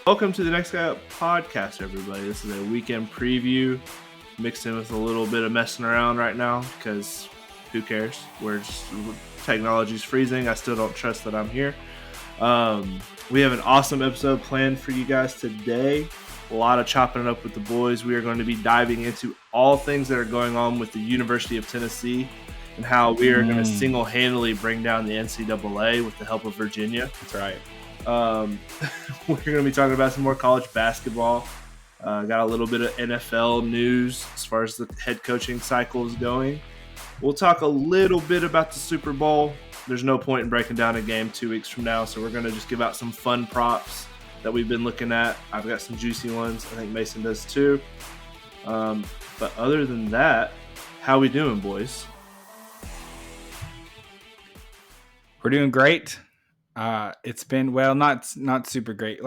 Welcome to the Next Guy Up podcast, everybody. This is a weekend preview mixed in with a little bit of messing around right now because who cares? Technology's freezing. I still don't trust that I'm here. We have an awesome episode planned for you guys today. A lot of chopping it up with the boys. We are going to be diving into all things that are going on with the University of Tennessee and how we are going to single-handedly bring down the NCAA with the help of Virginia. That's right. We're going to be talking about some more college basketball. Got a little bit of NFL news as far as the head coaching cycle is going. We'll talk a little bit about the Super Bowl. There's no point in breaking down a game 2 weeks from now, so we're going to just give out some fun props that we've been looking at. I've got some juicy ones. I think Mason does too. But other than that, how we doing, boys? We're doing great. It's been, well, not super great.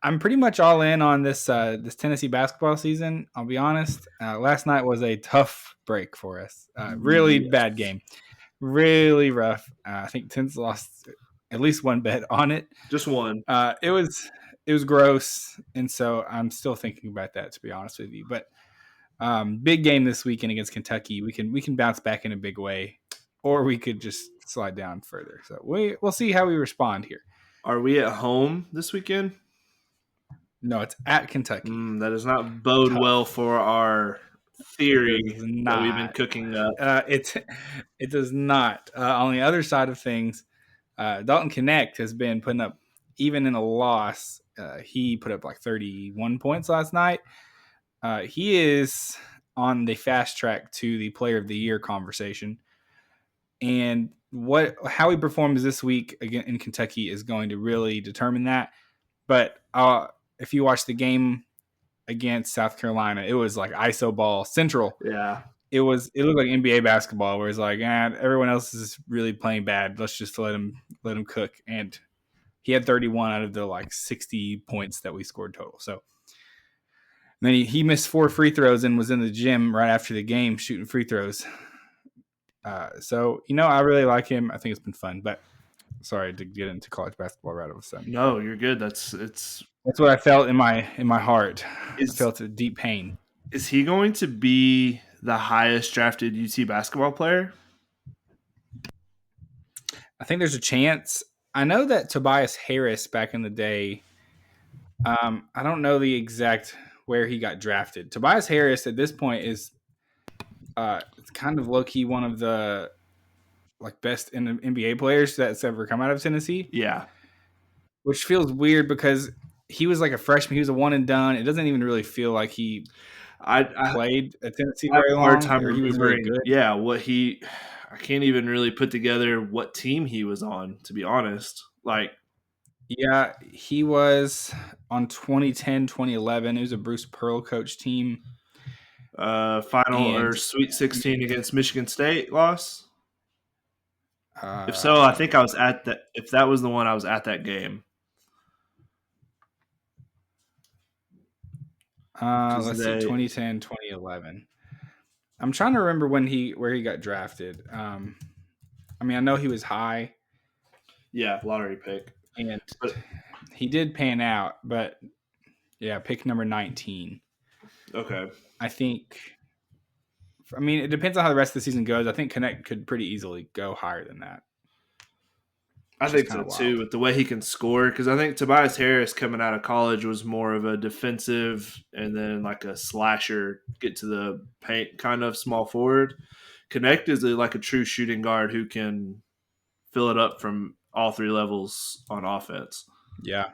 I'm pretty much all in on this Tennessee basketball season. I'll be honest. Last night was a tough break for us. Really bad game. Really rough. I think Tennessee lost at least one bet on it. Just one. It was gross, and so I'm still thinking about that, to be honest with you. But big game this weekend against Kentucky. We can bounce back in a big way, or we could just slide down further. So we'll see how we respond here. Are we at home this weekend? No, it's at Kentucky. That does not bode well for our theory that we've been cooking up. It does not. On the other side of things, Dalton Connect has been putting up, even in a loss, he put up like 31 points last night. He is on the fast track to the Player of the Year conversation. And how he performs this week again in Kentucky is going to really determine that. But if you watch the game against South Carolina, it was like ISO ball central. Yeah, it looked like NBA basketball, where it's like, everyone else is really playing bad. Let's just let him cook. And he had 31 out of the like 60 points that we scored total. So then he missed 4 free throws and was in the gym right after the game shooting free throws. So, I really like him. I think it's been fun, but sorry to get into college basketball right all of a sudden. No, you're good. That's what I felt in my heart. I felt a deep pain. Is he going to be the highest drafted UT basketball player? I think there's a chance. I know that Tobias Harris back in the day, I don't know the exact where he got drafted. Tobias Harris at this point is it's kind of low-key one of the like best NBA players that's ever come out of Tennessee. Yeah. Which feels weird because he was like a freshman. He was a one and done. It doesn't even really feel like he played at Tennessee very long. Hard time he was very good. Yeah, I can't even really put together what team he was on, to be honest. Yeah, he was on 2010, 2011. It was a Bruce Pearl coach team. Final or Sweet 16 against Michigan State loss. If so, I think I was at that. If that was the one, I was at that game. Let's see, 2010, 2011. I'm trying to remember where he got drafted. I know he was high. Yeah, lottery pick. But he did pan out, but yeah, pick number 19. Okay. It depends on how the rest of the season goes. I think Connect could pretty easily go higher than that. I think so too, with the way he can score. Because I think Tobias Harris coming out of college was more of a defensive and then like a slasher, get to the paint kind of small forward. Connect is like a true shooting guard who can fill it up from all 3 levels on offense. Yeah.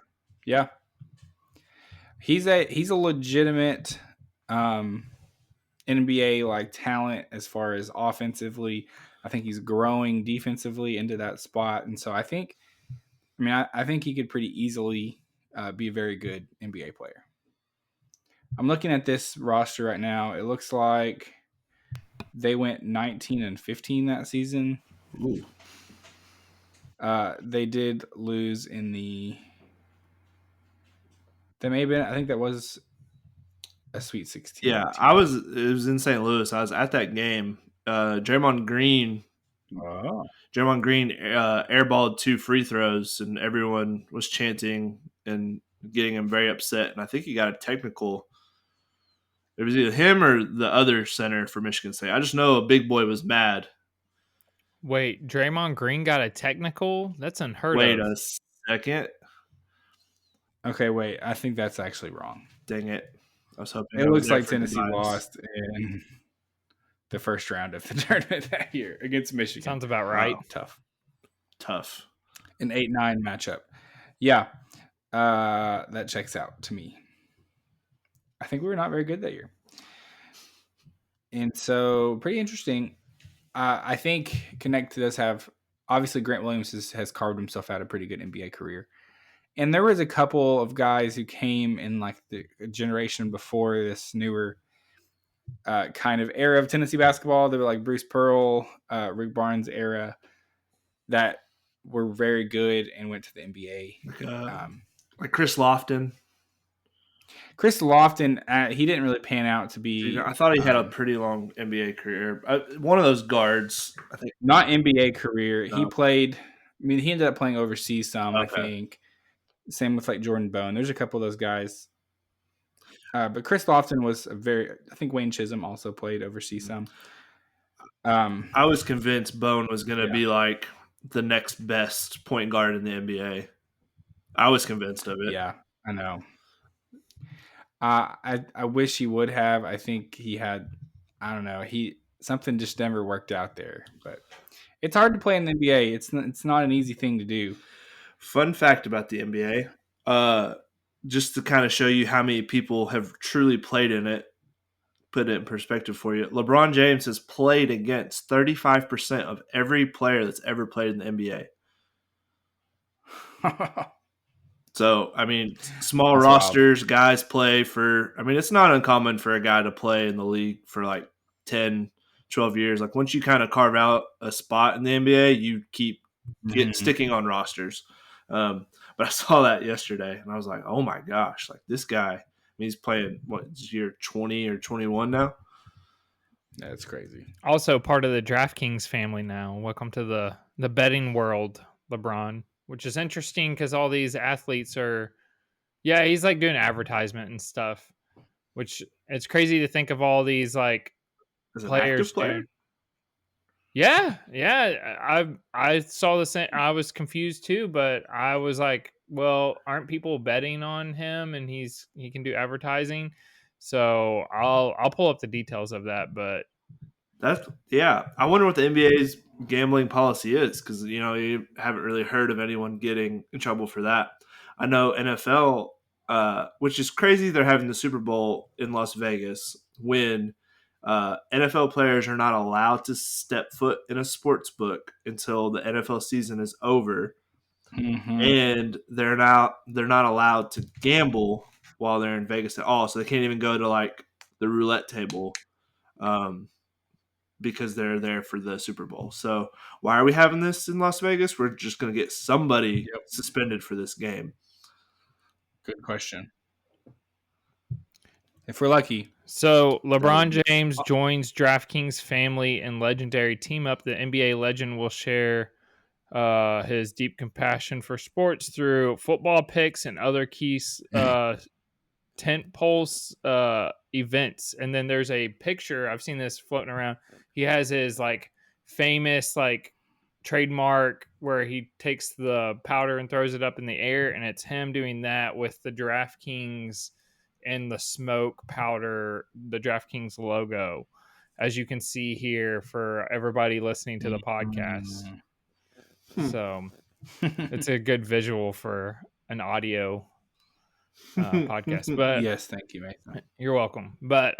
He's a legitimate NBA like talent as far as offensively. I think he's growing defensively into that spot, and so I think he could pretty easily be a very good NBA player. I'm looking at this roster right now. It looks like they went 19-15 that season. Ooh. They did lose in the. They may have been. I think that was a Sweet 16 Yeah, team. it was in St. Louis. I was at that game. Draymond Green Oh. airballed 2 free throws, and everyone was chanting and getting him very upset. And I think he got a technical. It was either him or the other center for Michigan State. I just know a big boy was mad. Wait, Draymond Green got a technical? That's unheard Wait of. a second. Okay, wait. I think that's actually wrong. Dang it. I was hoping It I was looks there like for the Tennessee vibes. lost in the first round of the tournament that year against Michigan. Sounds about right. Wow, tough. An 8-9 matchup. Yeah, that checks out to me. I think we were not very good that year. And so, pretty interesting. I think Connect does have, obviously, Grant Williams has carved himself out a pretty good NBA career. And there was a couple of guys who came in like the generation before this newer kind of era of Tennessee basketball. They were like Bruce Pearl, Rick Barnes era that were very good and went to the NBA. Like Chris Lofton. Chris Lofton, he didn't really pan out to be. I thought he had a pretty long NBA career. One of those guards, I think. Not NBA career. No. He played. I mean, he ended up playing overseas some. Okay. I think. Same with like Jordan Bone. There's a couple of those guys. But Chris Lofton was I think Wayne Chisholm also played overseas some. I was convinced Bone was going to be like the next best point guard in the NBA. I was convinced of it. Yeah, I know. I wish he would have. I think he had. I don't know. Something just never worked out there. But it's hard to play in the NBA. It's not an easy thing to do. Fun fact about the NBA, just to kind of show you how many people have truly played in it, put it in perspective for you. LeBron James has played against 35% of every player that's ever played in the NBA. So, I mean, small that's rosters, wild. Guys play for – I mean, it's not uncommon for a guy to play in the league for like 10, 12 years. Like once you kind of carve out a spot in the NBA, you keep sticking on rosters. But I saw that yesterday, and I was like, oh, my gosh, like this guy, I mean, he's playing, year 20 or 21 now? That's crazy. Also part of the DraftKings family now. Welcome to the betting world, LeBron, which is interesting because all these athletes are – yeah, he's like doing advertisement and stuff, which it's crazy to think of all these like players. Dude. Yeah. I saw the same. I was confused too, but I was like, well, aren't people betting on him and he can do advertising? So I'll pull up the details of that, but I wonder what the NBA's gambling policy is because you haven't really heard of anyone getting in trouble for that. I know NFL, which is crazy, they're having the Super Bowl in Las Vegas when NFL players are not allowed to step foot in a sports book until the NFL season is over, and they're not allowed to gamble while they're in Vegas at all. So they can't even go to like the roulette table. Because they're there for the Super Bowl. So why are we having this in Las Vegas? We're just going to get somebody suspended for this game. Good question. If we're lucky. So LeBron James joins DraftKings family and legendary team up. The NBA legend will share his deep compassion for sports through football picks and other key tentpole events. And then there's a picture, I've seen this floating around. He has his like famous like trademark where he takes the powder and throws it up in the air, and it's him doing that with the DraftKings and the smoke powder, the DraftKings logo, as you can see here for everybody listening to the podcast. So it's a good visual for an audio podcast. But yes, thank you, Nathan. You're welcome. But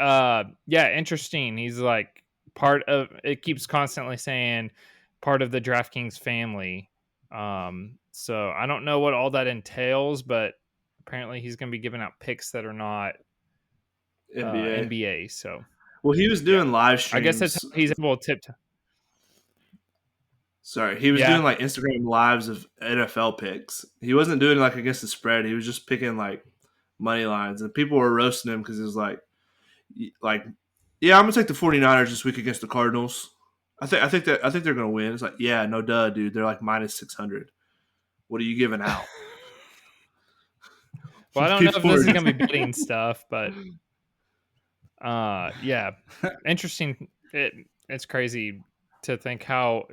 interesting. He's like part of it, keeps constantly saying part of the DraftKings family. So I don't know what all that entails, but apparently he's going to be giving out picks that are not NBA. So well, he was doing live streams. I guess that's how he's able to tip. Sorry, he was doing like Instagram lives of NFL picks. He wasn't doing like against the spread. He was just picking like money lines, and people were roasting him because he was like, like, yeah, I'm gonna take the 49ers this week against the Cardinals. I think they're gonna win. It's like, yeah, no duh, dude. They're like minus 600. What are you giving out? Well, I don't know if this is gonna be betting stuff, but yeah, interesting. It's crazy to think how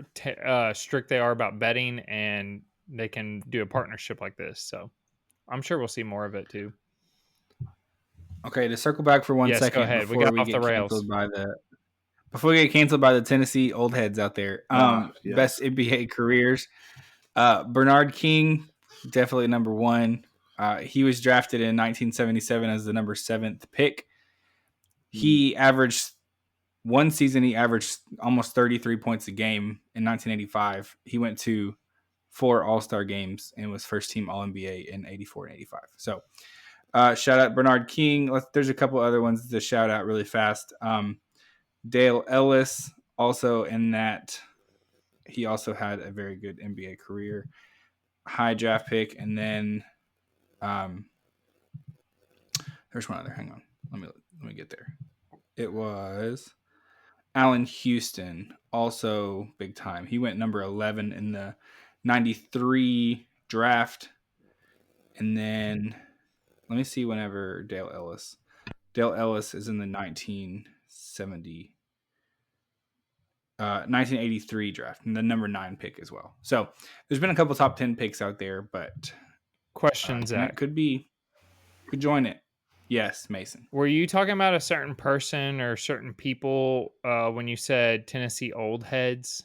strict they are about betting, and they can do a partnership like this. So I'm sure we'll see more of it too. Okay, to circle back for 1 second go ahead. before We got we off get the rails. canceled by the Tennessee old heads out there. Yes. Best NBA careers. Bernard King, definitely number one. He was drafted in 1977 as the number 7th pick. He averaged one season. He averaged almost 33 points a game in 1985. He went to 4 All-Star games and was first team All-NBA in 84 and 85. So shout out Bernard King. There's a couple other ones to shout out really fast. Dale Ellis also in that. He also had a very good NBA career. High draft pick. And then there's one other. Hang on. Let me get there. It was Allen Houston, also big time. He went number 11 in the 93 draft. And then let me see whenever Dale Ellis is in the 1983 draft and the number 9 pick as well. So there's been a couple top 10 picks out there, but Questions that could join it. Yes, Mason. Were you talking about a certain person or certain people when you said Tennessee old heads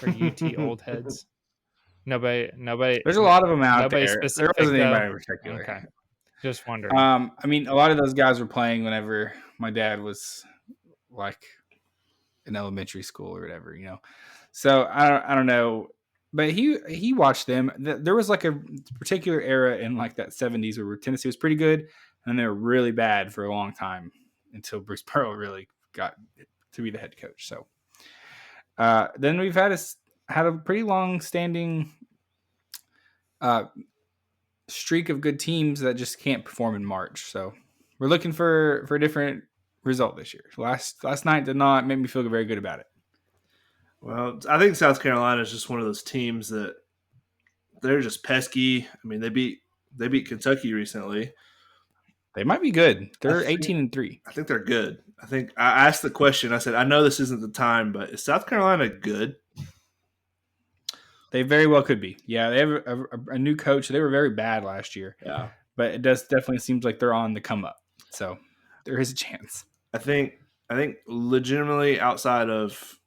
or UT old heads? Nobody. There's a lot of them out nobody there. Specific, there wasn't though? anybody in particular. Okay. Just wondering. I mean, a lot of those guys were playing whenever my dad was like in elementary school or whatever, So I don't know, but he watched them. There was like a particular era in like that 70s where Tennessee was pretty good, and they were really bad for a long time until Bruce Pearl really got to be the head coach. So then we've had a pretty long standing streak of good teams that just can't perform in March. So we're looking for a different result this year. Last night did not make me feel very good about it. Well, I think South Carolina is just one of those teams that they're just pesky. I mean, they beat Kentucky recently. They might be good. They're 18-3. I think they're good. I asked the question. I said, I know this isn't the time, but is South Carolina good? They very well could be. Yeah, they have a new coach. They were very bad last year. Yeah, but it definitely seems like they're on the come up. So there is a chance. I think legitimately outside of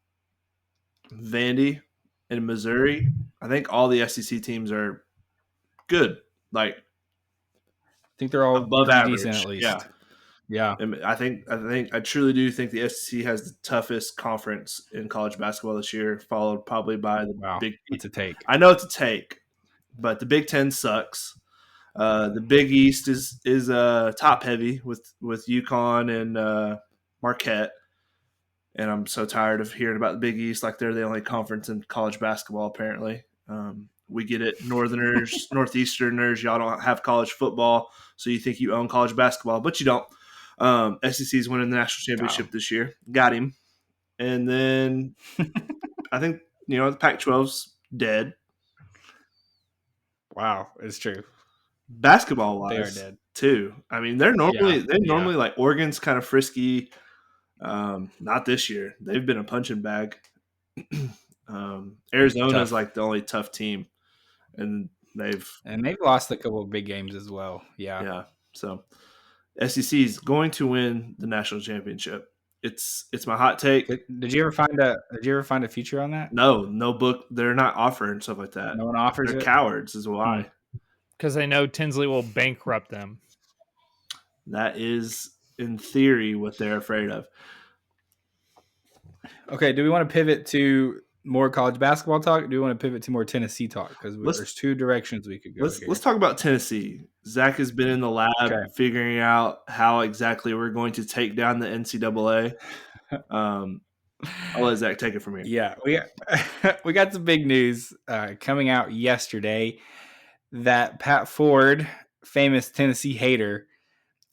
Vandy and Missouri, I think all the SEC teams are good. Like, I think they're all above average, decent at least. Yeah. I truly do think the SEC has the toughest conference in college basketball this year, followed probably by the Big. It's a take. I know it's a take, but the Big Ten sucks. The Big East is top heavy with UConn and Marquette, and I'm so tired of hearing about the Big East like they're the only conference in college basketball. Apparently, we get it, Northerners, Northeasterners. Y'all don't have college football, so you think you own college basketball, but you don't. SEC's winning the national championship this year. Got him, and then I think the Pac-12's dead. Wow, it's true. Basketball wise, they are dead too. I mean, they're normally like Oregon's kind of frisky. Not this year. They've been a punching bag. Arizona's like the only tough team, and they've lost a couple of big games as well. Yeah. So SEC is going to win the national championship. It's my hot take. Did you ever find a feature on that? No book. They're not offering stuff like that. No one offers. They're cowards, is why. Because they know Tinsley will bankrupt them. That is, in theory, what they're afraid of. Okay, do we want to pivot to more college basketball talk? Or do we want to pivot to more Tennessee talk? Because there's two directions we could go. Let's talk about Tennessee. Zach has been in the lab figuring out how exactly we're going to take down the NCAA. I'll let Zach take it from here. Yeah, we got some big news coming out yesterday that Pat Ford, famous Tennessee hater,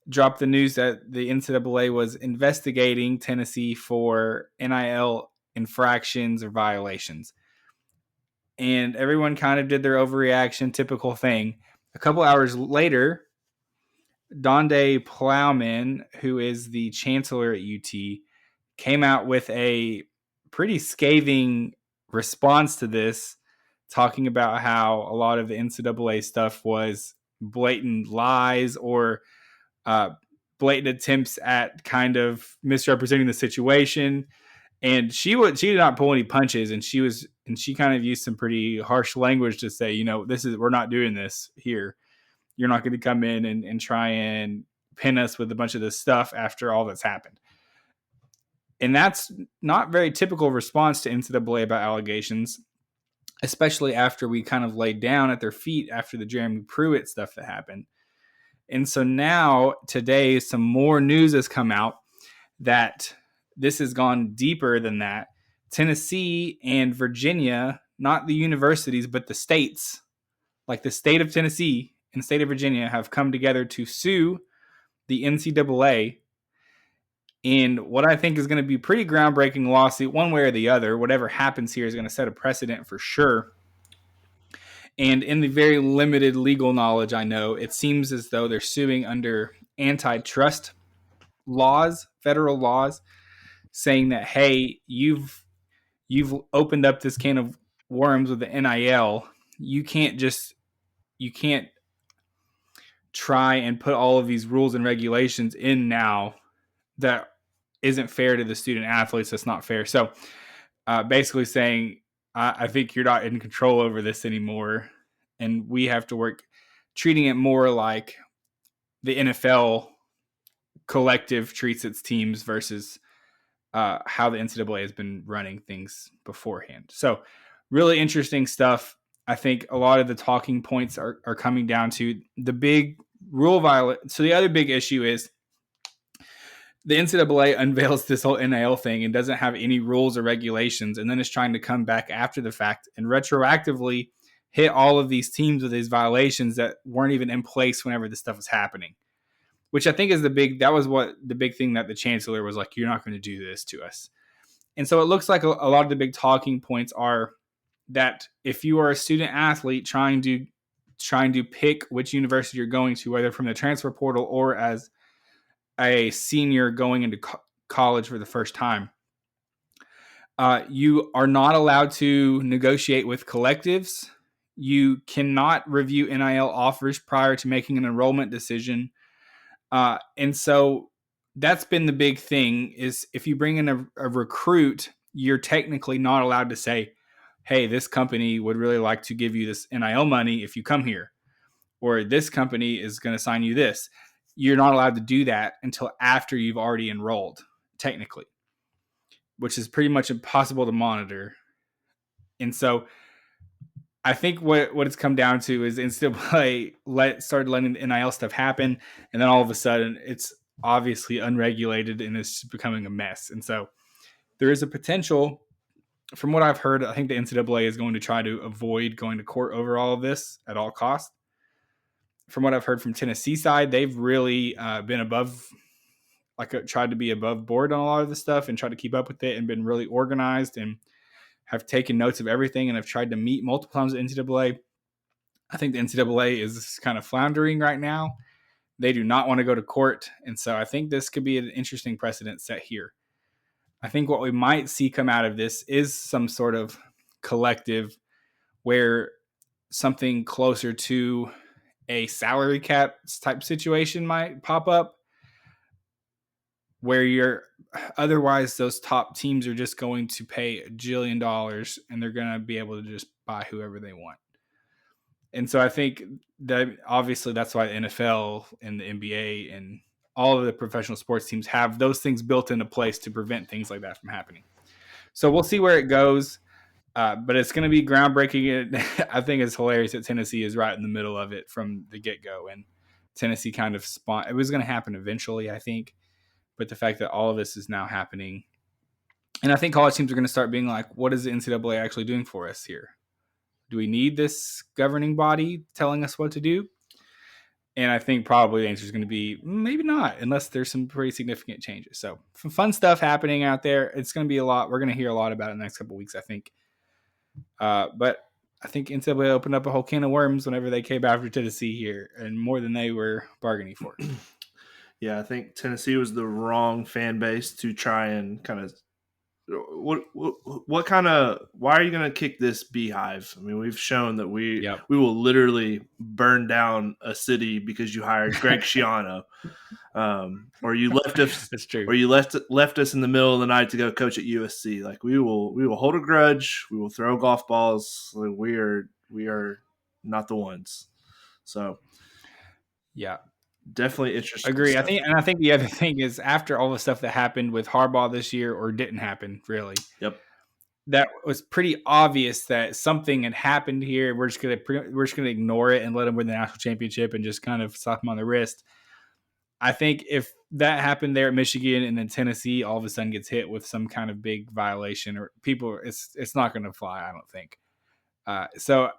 dropped the news that the NCAA was investigating Tennessee for NIL infractions or violations. And everyone kind of did their overreaction, typical thing. A couple hours later, Donde Plowman, who is the chancellor at UT, came out with a pretty scathing response to this, talking about how a lot of the NCAA stuff was blatant lies or blatant attempts at kind of misrepresenting the situation. And she did not pull any punches, and she kind of used some pretty harsh language to say, we're not doing this here. You're not going to come in and try and pin us with a bunch of this stuff after all that's happened. And that's not very typical response to NCAA about allegations, especially after we kind of laid down at their feet after the Jeremy Pruitt stuff that happened. And so now today, some more news has come out that this has gone deeper than that. Tennessee and Virginia, not the universities, but the states, like the state of Tennessee and the state of Virginia, have come together to sue the NCAA in what I think is going to be pretty groundbreaking lawsuit, one way or the other. Whatever happens here is going to set a precedent for sure. And in the very limited legal knowledge I know, it seems as though they're suing under antitrust laws, federal laws, saying that, hey, you've opened up this can of worms with the NIL. You can't try and put all of these rules and regulations in now that isn't fair to the student athletes. That's not fair. So basically saying, I think you're not in control over this anymore. And we have to work treating it more like the NFL collective treats its teams versus how the NCAA has been running things beforehand. So really interesting stuff. I think a lot of the talking points are coming down to the big rule violation. So the other big issue is the NCAA unveils this whole NIL thing and doesn't have any rules or regulations, and then is trying to come back after the fact and retroactively hit all of these teams with these violations that weren't even in place whenever this stuff was happening. Which I think is the big thing that the chancellor was like, you're not going to do this to us. And so it looks like a lot of the big talking points are that if you are a student athlete trying to pick which university you're going to, whether from the transfer portal or as a senior going into college for the first time, you are not allowed to negotiate with collectives. You cannot review NIL offers prior to making an enrollment decision. And so that's been the big thing is if you bring in a recruit, you're technically not allowed to say, hey, this company would really like to give you this NIL money if you come here, or this company is going to sign you this. You're not allowed to do that until after you've already enrolled, technically, which is pretty much impossible to monitor. And so I think what it's come down to is NCAA started letting the NIL stuff happen, and then all of a sudden it's obviously unregulated and it's becoming a mess. And so there is a potential, from what I've heard, I think the NCAA is going to try to avoid going to court over all of this at all costs. From what I've heard from Tennessee side, they've really been tried to be above board on a lot of this stuff and tried to keep up with it and been really organized and have taken notes of everything and have tried to meet multiple times with NCAA. I think the NCAA is kind of floundering right now. They do not want to go to court. And so I think this could be an interesting precedent set here. I think what we might see come out of this is some sort of collective where something closer to a salary cap type situation might pop up, where otherwise those top teams are just going to pay $1 jillion and they're going to be able to just buy whoever they want. And so I think that obviously that's why the NFL and the NBA and all of the professional sports teams have those things built into place to prevent things like that from happening. So we'll see where it goes. But it's going to be groundbreaking. I think it's hilarious that Tennessee is right in the middle of it from the get-go. And Tennessee kind of it was going to happen eventually, I think. But the fact that all of this is now happening. And I think college teams are going to start being like, what is the NCAA actually doing for us here? Do we need this governing body telling us what to do? And I think probably the answer is going to be maybe not, unless there's some pretty significant changes. So some fun stuff happening out there. It's going to be a lot. We're going to hear a lot about it in the next couple of weeks, I think. But I think NCAA opened up a whole can of worms whenever they came after Tennessee here, and more than they were bargaining for. Yeah, I think Tennessee was the wrong fan base to try and kind of what kind of why are you going to kick this beehive? I mean, we've shown that we will literally burn down a city because you hired Greg Schiano, or you left us. That's true. Or you left us in the middle of the night to go coach at USC. Like we will hold a grudge. We will throw golf balls. Like, we are not the ones. So yeah. Definitely interesting. Agree. Stuff. I think the other thing is after all the stuff that happened with Harbaugh this year, or didn't happen really. Yep. That was pretty obvious that something had happened here. We're just gonna ignore it and let him win the national championship and just kind of slap him on the wrist. I think if that happened there at Michigan and then Tennessee all of a sudden gets hit with some kind of big violation, or it's not going to fly. I don't think. So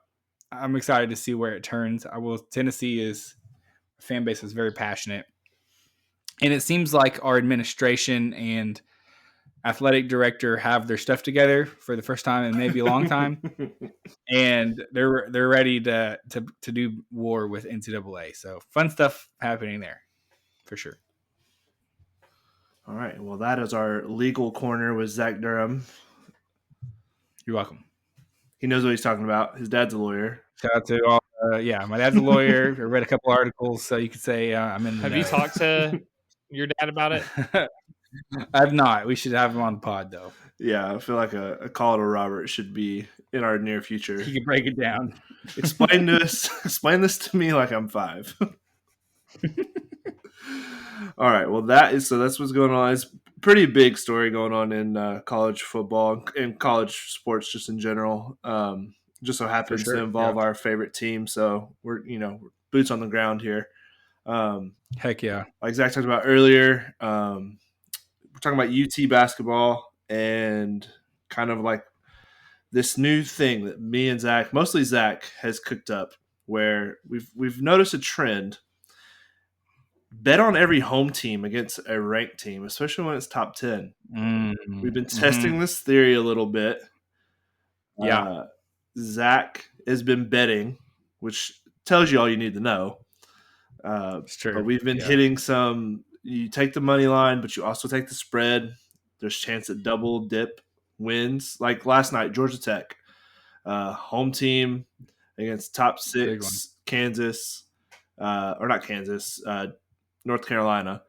I'm excited to see where it turns. Tennessee is. Fan base is very passionate, and it seems like our administration and athletic director have their stuff together for the first time in maybe a long time, and they're ready to do war with NCAA. So fun stuff happening there for sure. All right, well, that is our legal corner with Zach Durham. You're welcome. He knows what he's talking about. His dad's a lawyer. Shout out to all. My dad's a lawyer. I read a couple articles, so you could say I'm in. Have you talked to your dad about it? I've not. We should have him on the pod, though. Yeah, I feel like a call to Robert should be in our near future. He can break it down. Explain this to me like I'm 5. All right. Well, that's what's going on. It's a pretty big story going on in college football and college sports just in general. Just so happens to involve our favorite team. So we're boots on the ground here. Heck yeah. Like Zach talked about earlier, we're talking about UT basketball and kind of like this new thing that me and Zach, mostly Zach, has cooked up, where we've noticed a trend. Bet on every home team against a ranked team, especially when it's top 10. We've been testing this theory a little bit. Yeah. Zach has been betting, which tells you all you need to know. It's true. But we've been hitting some. You take the money line, but you also take the spread. There's a chance at double dip wins. Like last night, Georgia Tech, home team against top 6 Kansas, or not Kansas, North Carolina,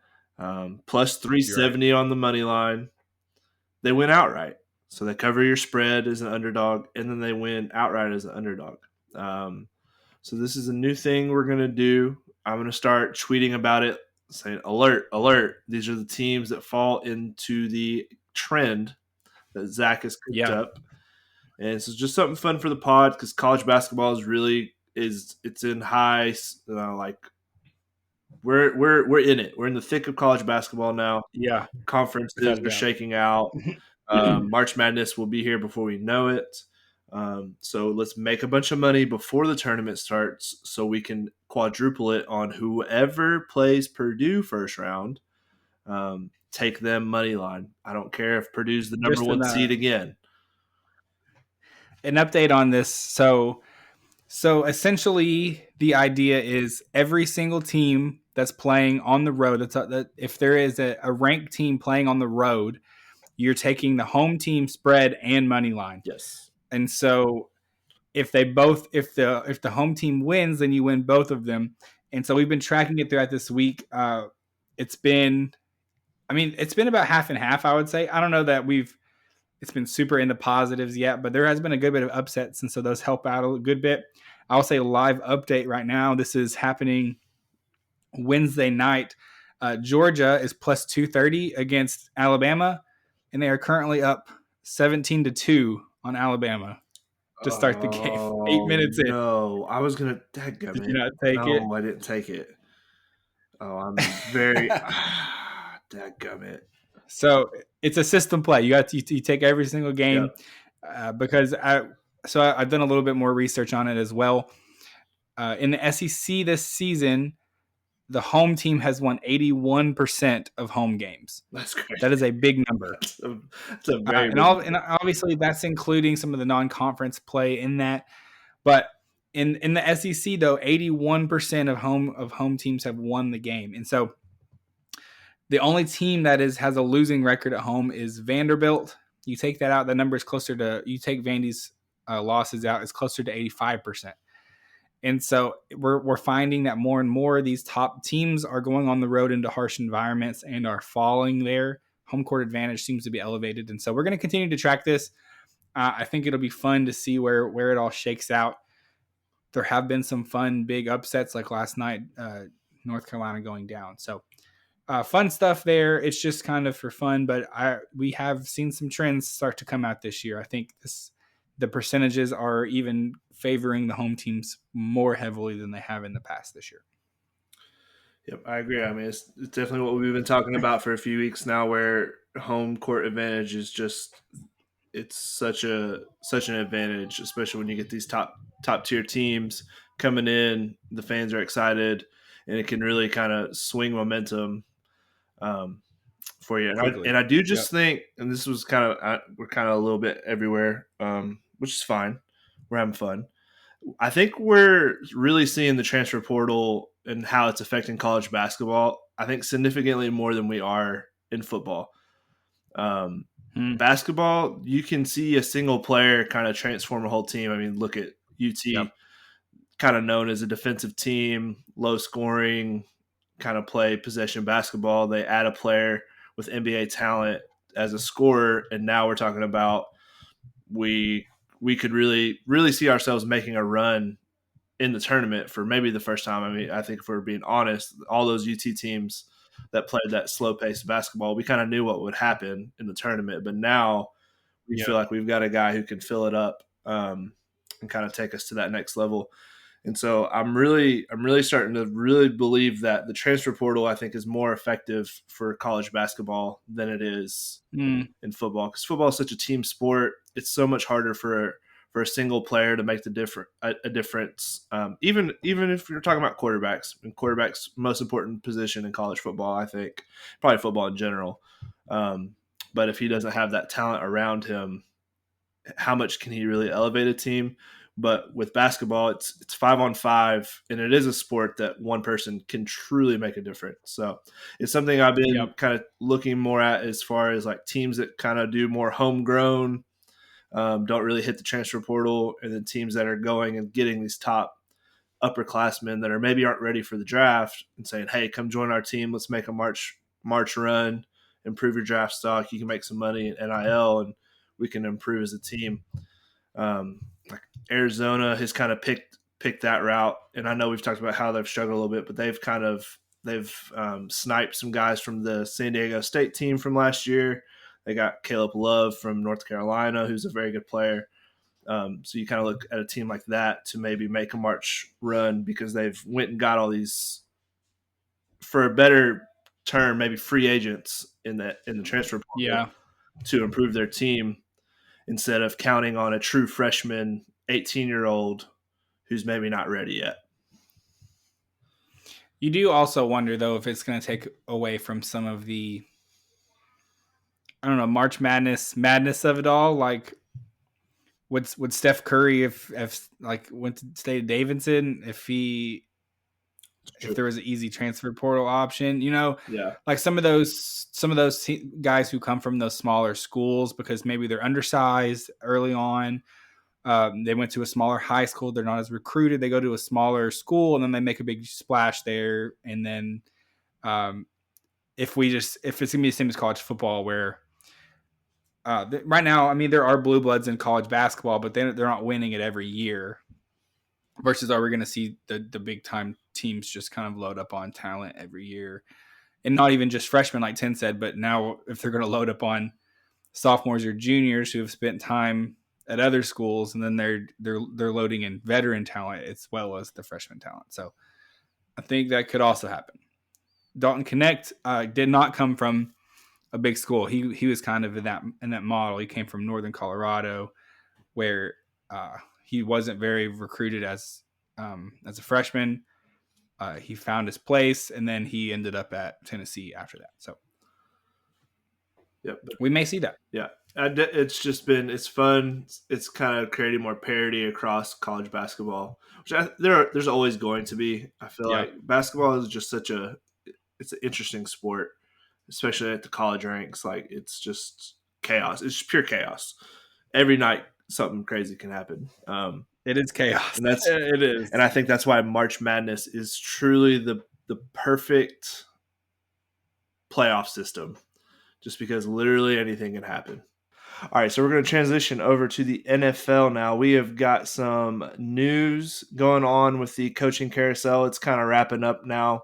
plus 370 on the money line. They win outright. So they cover your spread as an underdog, and then they win outright as an underdog. So this is a new thing we're going to do. I'm going to start tweeting about it, saying, alert, alert. These are the teams that fall into the trend that Zach has cooked up. And so it's just something fun for the pod, because college basketball it's in high, like, we're in it. We're in the thick of college basketball now. Yeah. Conferences are shaking out. March Madness will be here before we know it. So let's make a bunch of money before the tournament starts so we can quadruple it on whoever plays Purdue first round. Take them money line. I don't care if Purdue's the number 1 seed again. An update on this. So essentially the idea is every single team that's playing on the road, if there is a ranked team playing on the road, you're taking the home team spread and money line. Yes. And so if the home team wins, then you win both of them. And so we've been tracking it throughout this week. It's been about half and half, I would say. I don't know that it's been super in the positives yet, but there has been a good bit of upsets. And so those help out a good bit. I'll say live update right now. This is happening Wednesday night. Georgia is plus 230 against Alabama, and they are currently up 17-2 on Alabama to start the game. 8 minutes in. No, I was gonna. Did you not take it? No, I didn't take it. Oh, I'm very. Dadgummit. So it's a system play. You take every single game. Because I've done a little bit more research on it as well. In the SEC this season, the home team has won 81% of home games. That's crazy. That is a big number. That's a very big number. And obviously that's including some of the non-conference play in that. But in the SEC though, 81% of home teams have won the game. And so the only team that has a losing record at home is Vanderbilt. You take that out, the number is closer to, you take Vandy's losses out, it's closer to 85%. And so we're finding that more and more of these top teams are going on the road into harsh environments and are falling there. Home court advantage seems to be elevated. And so we're going to continue to track this. I think it'll be fun to see where it all shakes out. There have been some fun big upsets like last night, North Carolina going down. So fun stuff there. It's just kind of for fun, but we have seen some trends start to come out this year. I think the percentages are even favoring the home teams more heavily than they have in the past this year. Yep, I agree. I mean, it's definitely what we've been talking about for a few weeks now, where home court advantage is just, it's such an advantage, especially when you get these top tier teams coming in. The fans are excited, and it can really kind of swing momentum for you. And I do just think, and this was we're kind of a little bit everywhere, which is fine. We're having fun. I think we're really seeing the transfer portal and how it's affecting college basketball, I think significantly more than we are in football. Basketball, you can see a single player kind of transform a whole team. I mean, look at UT, kind of known as a defensive team, low scoring, kind of play possession basketball. They add a player with NBA talent as a scorer, and now we're talking about we could really, really see ourselves making a run in the tournament for maybe the first time. I mean, I think if we're being honest, all those UT teams that played that slow-paced basketball, we kind of knew what would happen in the tournament. But now we feel like we've got a guy who can fill it up and kind of take us to that next level. And so I'm really starting to really believe that the transfer portal, I think, is more effective for college basketball than it is in football, because football is such a team sport. It's so much harder for a single player to make a difference. Even if you're talking about quarterbacks, and quarterbacks' most important position in college football, I think, probably football in general. But if he doesn't have that talent around him, how much can he really elevate a team? But with basketball, it's 5-on-5, and it is a sport that one person can truly make a difference. So it's something I've been kind of looking more at as far as like teams that kind of do more homegrown, don't really hit the transfer portal, and then teams that are going and getting these top upperclassmen that maybe aren't ready for the draft and saying, hey, come join our team. Let's make a March run, improve your draft stock. You can make some money in NIL, and we can improve as a team. Like Arizona has kind of picked that route, and I know we've talked about how they've struggled a little bit, but they've sniped some guys from the San Diego State team from last year. They got Caleb Love from North Carolina, who's a very good player. So you kind of look at a team like that to maybe make a March run, because they've went and got all these, for a better term, maybe free agents in the transfer portal to improve their team, instead of counting on a true freshman 18-year-old who's maybe not ready yet. You do also wonder, though, if it's going to take away from some of the, I don't know, March madness of it all. Like, would Steph Curry, if like went to stay at Davidson, if there was an easy transfer portal option, like some of those guys who come from those smaller schools, because maybe they're undersized early on. They went to a smaller high school. They're not as recruited. They go to a smaller school, and then they make a big splash there. And then if it's going to be the same as college football, where right now, I mean, there are blue bloods in college basketball, but they're not winning it every year. Versus, are we going to see the big time teams just kind of load up on talent every year, and not even just freshmen, like Tim said, but now if they're going to load up on sophomores or juniors who have spent time at other schools, and then they're loading in veteran talent as well as the freshman talent. So I think that could also happen. Dalton Connect did not come from a big school. He was kind of in that model. He came from Northern Colorado, where he wasn't very recruited as a freshman. he found his place, and then he ended up at Tennessee after that. So Yep. we may see that. Yeah. It's fun. It's kind of creating more parity across college basketball, which there's always going to be. I feel like basketball is just it's an interesting sport, especially at the college ranks. Like, it's just chaos. It's just pure chaos. Every night something crazy can happen. It is chaos. And that's it is. And I think that's why March Madness is truly the perfect playoff system, just because literally anything can happen. All right, so we're going to transition over to the NFL now. We have got some news going on with the coaching carousel. It's kind of wrapping up now.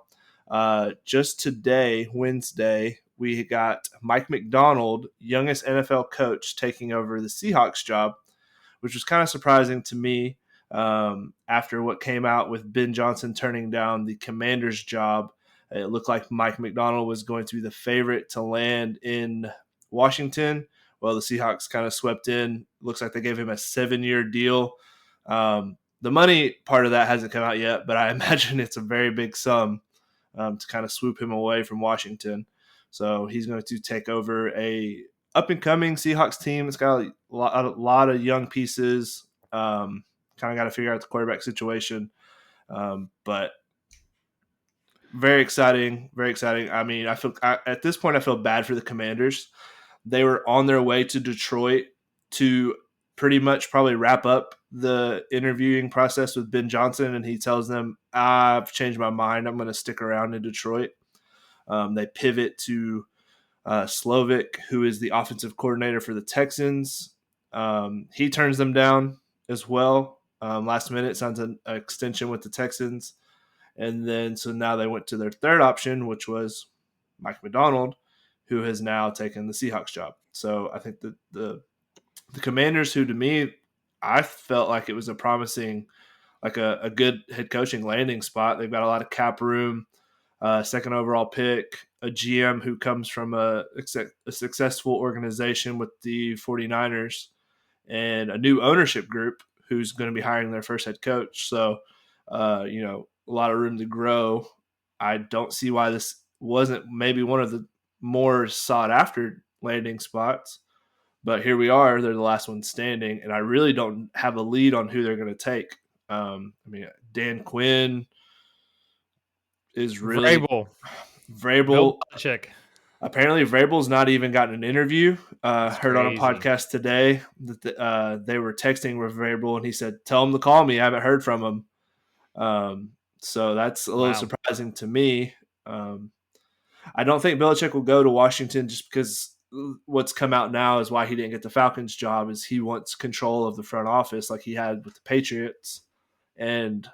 Just today, Wednesday, we got Mike McDonald, youngest NFL coach, taking over the Seahawks job, which was kind of surprising to me after what came out with Ben Johnson turning down the Commanders job. It looked like Mike McDonald was going to be the favorite to land in Washington. Well, the Seahawks kind of swept in. Looks like they gave him a 7-year deal. The money part of that hasn't come out yet, but I imagine it's a very big sum to kind of swoop him away from Washington. So he's going to take over a up-and-coming Seahawks team. It's got a lot of young pieces. Kind of got to figure out the quarterback situation. But very exciting, very exciting. I mean, at this point, I feel bad for the Commanders. They were on their way to Detroit to pretty much probably wrap up the interviewing process with Ben Johnson, and he tells them, I've changed my mind. I'm going to stick around in Detroit. They pivot to Slovic, who is the offensive coordinator for the Texans. He turns them down as well. Last minute, signs an extension with the Texans. And then so now they went to their third option, which was Mike McDonald, who has now taken the Seahawks job. So I think that the Commanders, who to me, I felt like it was a promising, like a good head coaching landing spot. They've got a lot of cap room, second overall pick, a GM who comes from a successful organization with the 49ers, and a new ownership group who's going to be hiring their first head coach. So, a lot of room to grow. I don't see why this wasn't maybe one of the more sought after landing spots, but here we are. They're the last one standing, and I really don't have a lead on who they're going to take. Dan Quinn is really Vrabel. Apparently, Vrabel's not even gotten an interview. Heard on a podcast today that they were texting with Vrabel, and he said, "Tell him to call me. I haven't heard from him." So that's a little surprising to me. I don't think Belichick will go to Washington just because what's come out now is why he didn't get the Falcons job is he wants control of the front office like he had with the Patriots. And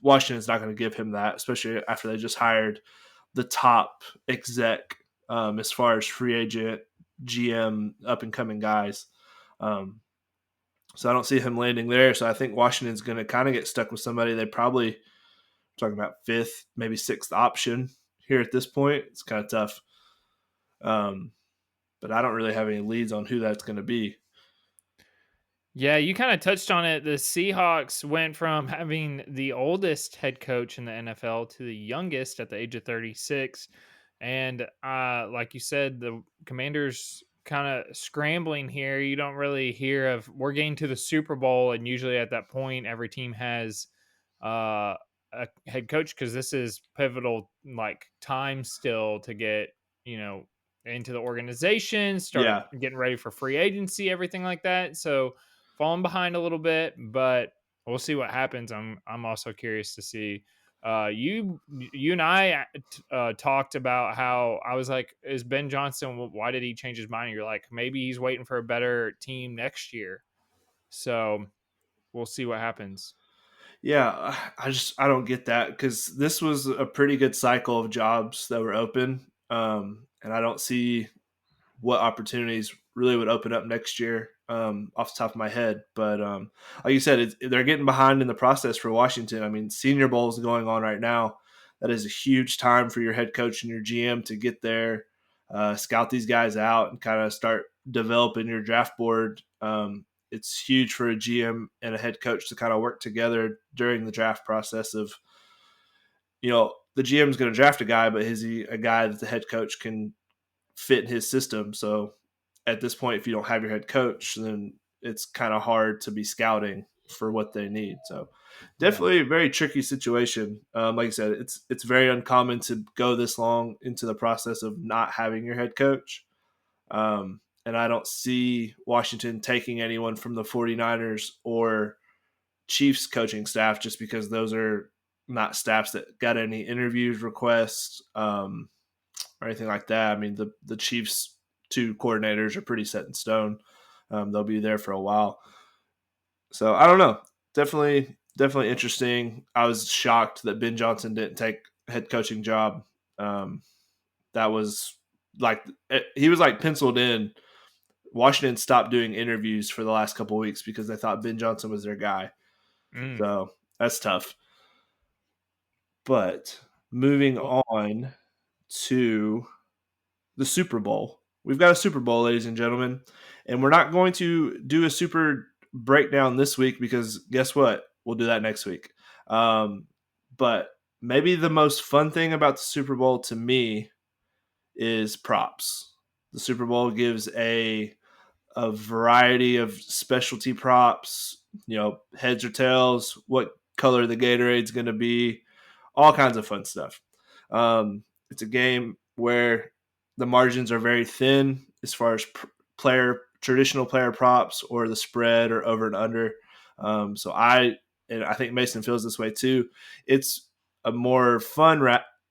Washington's not going to give him that, especially after they just hired the top exec as far as free agent, GM, up-and-coming guys. So I don't see him landing there. So I think Washington's going to kind of get stuck with somebody they probably – talking about fifth, maybe sixth option here at this point. It's kind of tough. But I don't really have any leads on who that's going to be. Yeah, you kind of touched on it. The Seahawks went from having the oldest head coach in the NFL to the youngest at the age of 36. And like you said, the Commanders kind of scrambling here. You don't really hear of we're getting to the Super Bowl. And usually at that point, every team has a head coach because this is pivotal time still to get, into the organization, start getting ready for free agency, everything like that. So falling behind a little bit, but we'll see what happens. I'm also curious to see. You and I talked about how I was like, is Ben Johnson, why did he change his mind? And you're like, maybe he's waiting for a better team next year. So we'll see what happens. Yeah, I don't get that because this was a pretty good cycle of jobs that were open. And I don't see what opportunities really would open up next year off the top of my head. But like you said, they're getting behind in the process for Washington. I mean, Senior Bowl is going on right now. That is a huge time for your head coach and your GM to get there, scout these guys out, and kind of start developing your draft board. It's huge for a GM and a head coach to kind of work together during the draft process of the GM is going to draft a guy, but is he a guy that the head coach can fit in his system? So at this point, if you don't have your head coach, then it's kind of hard to be scouting for what they need. So definitely a very tricky situation. Like I said, it's very uncommon to go this long into the process of not having your head coach. And I don't see Washington taking anyone from the 49ers or Chiefs coaching staff just because those are not staffs that got any interviews requests or anything like that. I mean, the Chiefs' two coordinators are pretty set in stone. They'll be there for a while. So I don't know. Definitely interesting. I was shocked that Ben Johnson didn't take a head coaching job. That was he was penciled in. Washington stopped doing interviews for the last couple of weeks because they thought Ben Johnson was their guy. So that's tough. But moving on to the Super Bowl. We've got a Super Bowl, ladies and gentlemen, and we're not going to do a super breakdown this week because guess what? We'll do that next week. But maybe the most fun thing about the Super Bowl to me is props. The Super Bowl gives a variety of specialty props, heads or tails, what color the Gatorade's going to be, all kinds of fun stuff. It's a game where the margins are very thin as far as traditional player props or the spread or over and under. So I think Mason feels this way too. It's a more fun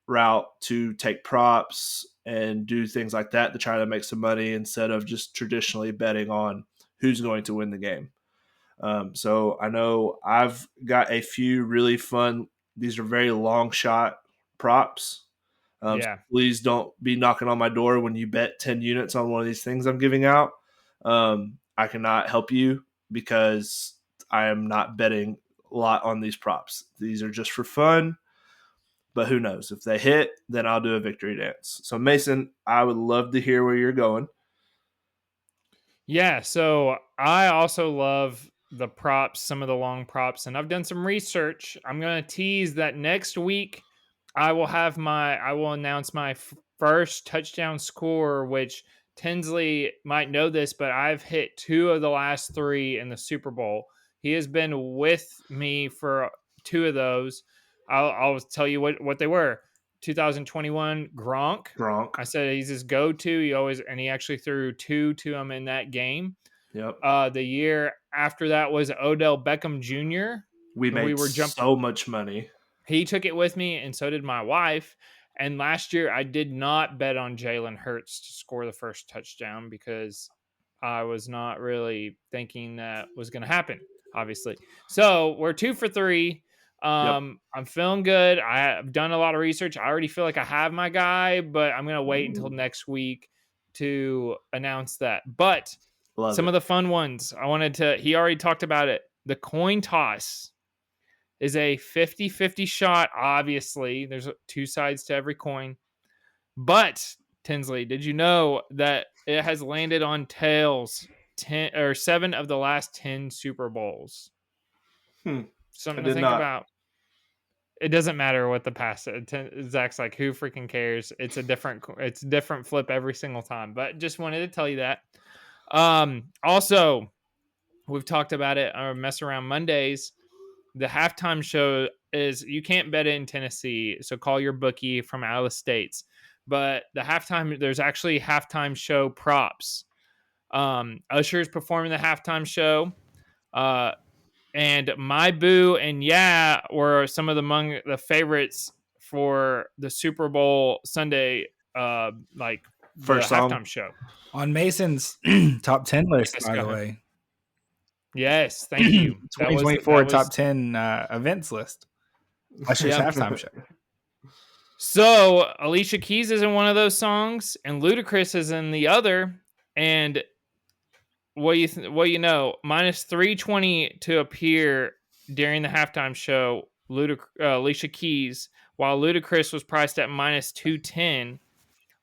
route to take props and do things like that to try to make some money instead of just traditionally betting on who's going to win the game. So I know I've got a few really fun. These are very long shot props. So please don't be knocking on my door when you bet 10 units on one of these things I'm giving out. I cannot help you because I am not betting a lot on these props. These are just for fun. But who knows? If they hit, then I'll do a victory dance. So, Mason, I would love to hear where you're going. Yeah, so I also love the props, some of the long props, and I've done some research. I'm going to tease that next week I will announce my first touchdown score, which Tinsley might know this, but I've hit 2 of the last 3 in the Super Bowl. He has been with me for 2 of those. I'll tell you what they were. 2021 Gronk. I said he's his go-to. He actually threw 2 to him in that game. Yep. The year after that was Odell Beckham Jr. We made so much money. He took it with me, and so did my wife. And last year, I did not bet on Jalen Hurts to score the first touchdown because I was not really thinking that was going to happen, obviously. So we're 2 for 3. I'm feeling good. I've done a lot of research. I already feel like I have my guy, but I'm going to wait until next week to announce that. But some of the fun ones he already talked about it. The coin toss is a 50-50 shot. Obviously, there's 2 sides to every coin. But Tinsley, did you know that it has landed on tails 7 of the last 10 Super Bowls? Something to think about. It doesn't matter what the past. Zach's like, who freaking cares? It's different flip every single time. But just wanted to tell you that. Also, we've talked about it. Our Mess Around Mondays. The halftime show is, you can't bet it in Tennessee, so call your bookie from out of the states. But there's actually halftime show props. Usher's performing the halftime show. And My Boo and Yeah were some of among the favorites for the Super Bowl Sunday, first halftime show. On Mason's top 10 list, by the way. Yes, thank you. 2024 top 10 events list. Usher's halftime show. So Alicia Keys is in one of those songs, and Ludacris is in the other. And minus 320 to appear during the halftime show. Alicia Keys, while Ludacris was priced at minus 210.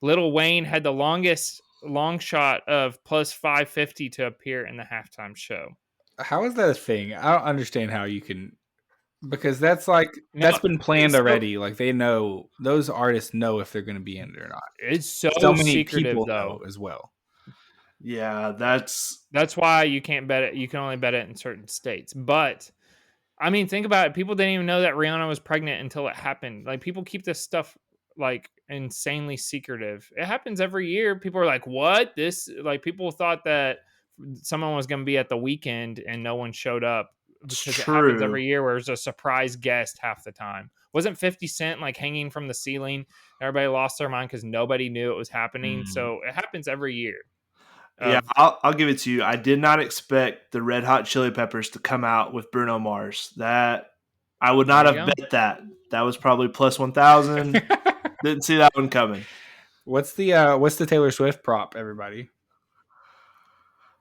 Lil Wayne had the longest long shot of plus 550 to appear in the halftime show. How is that a thing? I don't understand how you can Because that's been planned so- already. Like they know, those artists know if they're going to be in it or not. It's so Many secretive people though. know as well. Yeah, that's why you can't bet it. You can only bet it in certain states. But I mean, think about it. People didn't even know that Rihanna was pregnant until it happened. Like people keep this stuff like insanely secretive. It happens every year. People are like, "What?" This like people thought that someone was going to be at the weekend and no one showed up because it happens true. every year where there's a surprise guest half the time. Wasn't 50 Cent like hanging from the ceiling? Everybody lost their mind because nobody knew it was happening. So it happens every year. Yeah, I'll give it to you. I did not expect the Red Hot Chili Peppers to come out with Bruno Mars. That I would not There you have go. bet that. That was probably plus 1,000. Didn't see that one coming. What's the Taylor Swift prop, everybody?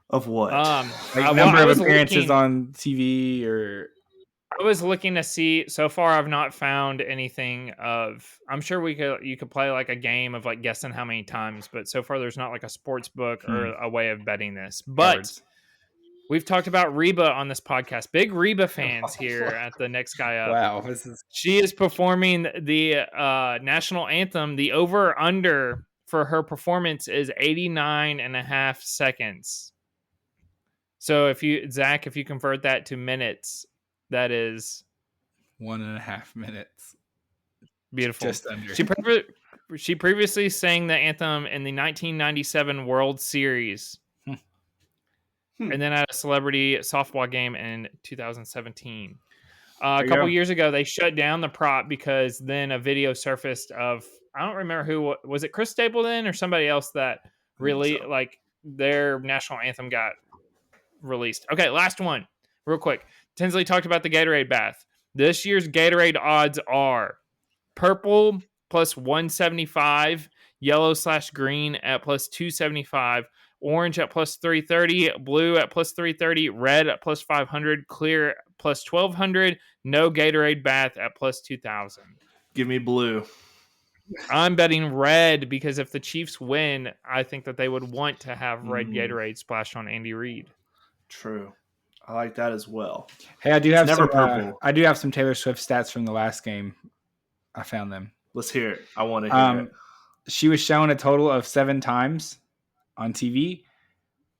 Of what? Like number of appearances on TV or I was looking to see. So far, I've not found anything of. I'm sure you could play like a game of like guessing how many times, but so far there's not like a sports book or a way of betting this. But cards. we've talked about Reba on this podcast. Big Reba fans here at the Next Guy Up. Wow, She is performing the national anthem. The over under for her performance is 89.5 seconds. So if you convert that to minutes, that is 1.5 minutes. beautiful. Just under. She previously sang the anthem in the 1997 World Series. And then at a celebrity softball game in 2017. A couple years ago, they shut down the prop because then a video surfaced of, I don't remember who, was it Chris Stapleton or somebody else that really, like, their national anthem got released. Okay, last one, real quick. Tinsley talked about the Gatorade bath. This year's Gatorade odds are purple plus 175, yellow/green at plus 275, orange at plus 330, blue at plus 330, red at plus 500, clear at plus 1200, no Gatorade bath at plus 2000. Give me blue. I'm betting red because if the Chiefs win, I think that they would want to have red Gatorade splashed on Andy Reid. True. I like that as well. Hey, I do have never some purple. I do have some Taylor Swift stats from the last game. I found them. Let's hear it. I want to hear it. She was shown a total of 7 times on TV.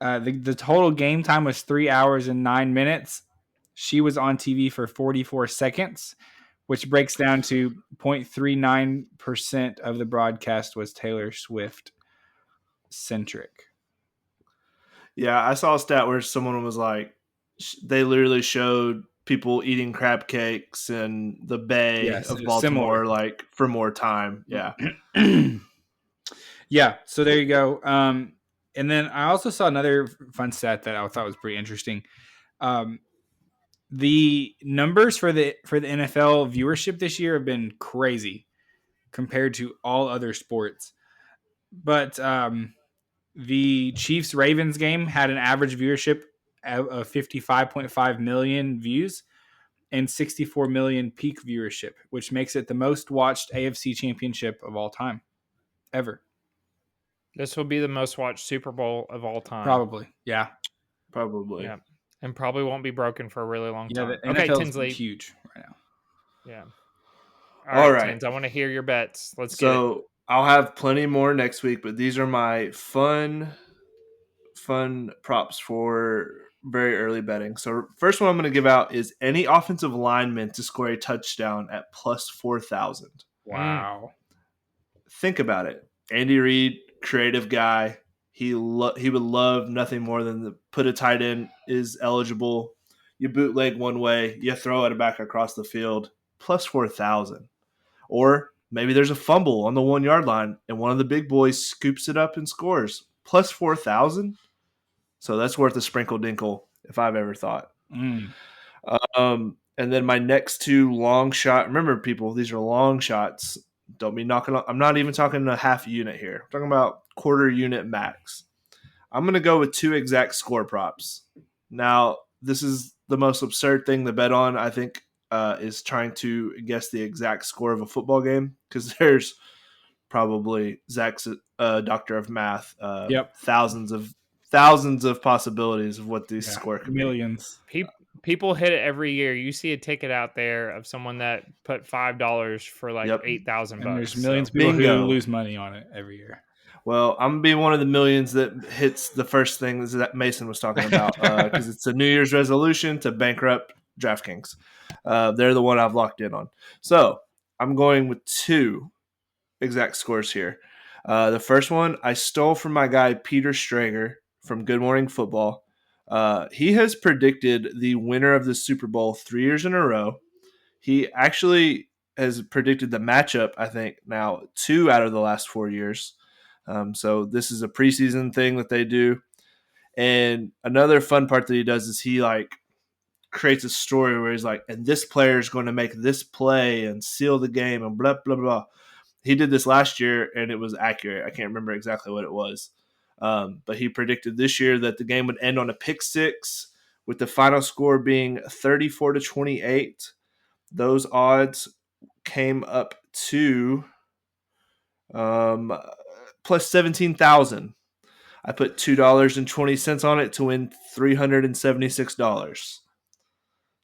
The total game time was 3 hours and 9 minutes. She was on TV for 44 seconds, which breaks down to 0.39% of the broadcast was Taylor Swift centric. Yeah, I saw a stat where someone was like, they literally showed people eating crab cakes in the Bay of Baltimore, similar. Like for more time. Yeah. Yeah. So there you go. And then I also saw another fun stat that I thought was pretty interesting. The numbers for the NFL viewership this year have been crazy compared to all other sports. But the Chiefs-Ravens game had an average viewership of 55.5 million views and 64 million peak viewership, which makes it the most watched AFC championship of all time, ever. This will be the most watched Super Bowl of all time. Probably, yeah. Probably. Yeah. And probably won't be broken for a really long time. Yeah, the NFL is huge right now. Yeah. All right. Tins, I want to hear your bets. Let's get it. So I'll have plenty more next week, but these are my fun props for very early betting. So first one I'm going to give out is any offensive lineman to score a touchdown at plus 4,000. Wow. Think about it. Andy Reid, creative guy. He would love nothing more than to put a tight end is eligible. You bootleg one way, you throw it back across the field, plus 4,000. Or maybe there's a fumble on the 1 yard line and one of the big boys scoops it up and scores, plus 4,000. So that's worth a sprinkle dinkle if I've ever thought. And then my next 2 long shot. Remember, people, these are long shots. Don't be knocking on. I'm not even talking a half unit here. I'm talking about quarter unit max. I'm going to go with 2 exact score props. Now, this is the most absurd thing to bet on, I think, is trying to guess the exact score of a football game because there's probably Zach's doctor of math. Thousands of possibilities of what these score could millions. be. people hit it every year. You see a ticket out there of someone that put $5 for like Yep. $8,000. And there's millions of people who lose money on it every year. Well, I'm gonna be one of the millions that hits the first thing that Mason was talking about, because it's a New Year's resolution to bankrupt DraftKings. They're the one I've locked in on. So I'm going with 2 exact scores here. The first one I stole from my guy Peter Strager from Good Morning Football. He has predicted the winner of the Super Bowl 3 years in a row. He actually has predicted the matchup, I think, now 2 out of the last 4 years. So this is a preseason thing that they do. And another fun part that he does is he like creates a story where he's like, and this player is going to make this play and seal the game and blah, blah, blah. He did this last year and it was accurate. I can't remember exactly what it was. But he predicted this year that the game would end on a pick 6 with the final score being 34-28. Those odds came up to plus 17,000. I put $2.20 on it to win $376.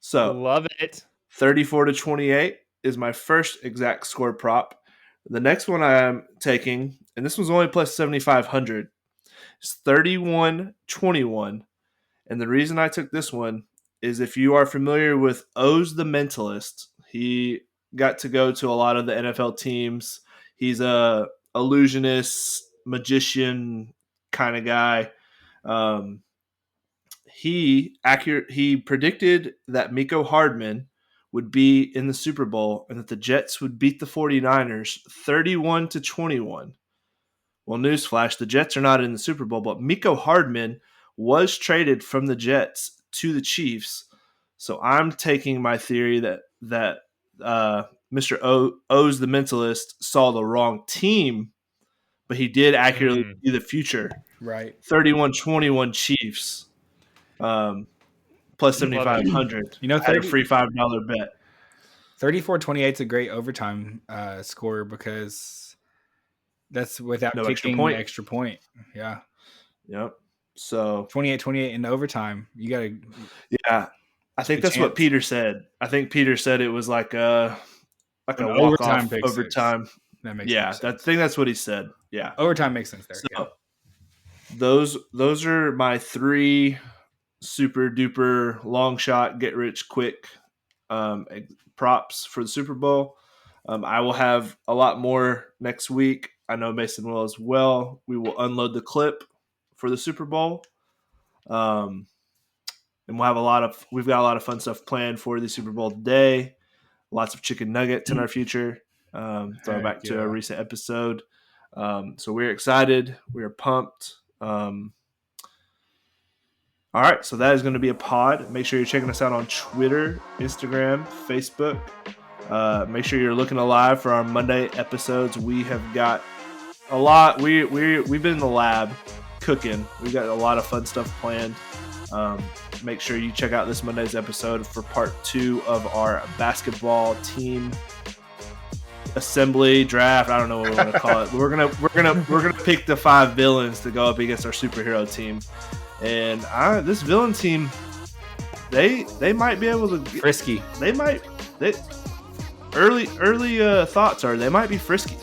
So love it. 34-28 is my first exact score prop. The next one I am taking, and this was only plus 7,500, is 31-21. And the reason I took this one is if you are familiar with Oz the Mentalist, he got to go to a lot of the NFL teams. He's a illusionist, magician kind of guy. He predicted that Mecole Hardman would be in the Super Bowl and that the Jets would beat the 49ers 31-21. Well, newsflash, the Jets are not in the Super Bowl, but Mecole Hardman was traded from the Jets to the Chiefs. So I'm taking my theory that Mr. O's the Mentalist saw the wrong team, but he did accurately see the future. Right. 31-21 Chiefs. Plus 7,500. You know, I had a free $5 bet. 34-28 is a great overtime score because that's without kicking an extra point. Yeah. Yep. So 28-28 in overtime. You got to. Yeah. I think that's what Peter said. I think Peter said it was like a walk-off overtime. That makes sense. I think that's what he said. Yeah. Overtime makes sense there. So, yeah. Those are my 3 super duper long shot, get rich quick props for the Super Bowl. I will have a lot more next week. I know Mason will as well. We will unload the clip for the Super Bowl. And we've got a lot of fun stuff planned for the Super Bowl today. Lots of chicken nuggets in our future. Throwback to a recent episode. So we're excited. We're pumped. All right, so that is going to be a pod. Make sure you're checking us out on Twitter, Instagram, Facebook. Make sure you're looking alive for our Monday episodes. We have got a lot. We've been in the lab cooking. We've got a lot of fun stuff planned. Make sure you check out this Monday's episode for part 2 of our basketball team assembly draft. I don't know what we want to call it. We're gonna pick the 5 villains to go up against our superhero team. And this villain team, they might be able to frisky. Early thoughts are they might be frisky.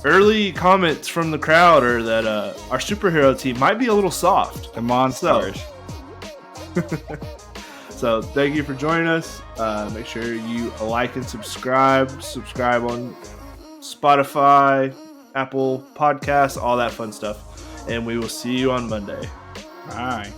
Early comments from the crowd are that our superhero team might be a little soft. The Monsters. So thank you for joining us. Make sure you like and subscribe. Subscribe on Spotify, Apple Podcasts, all that fun stuff. And we will see you on Monday. Bye.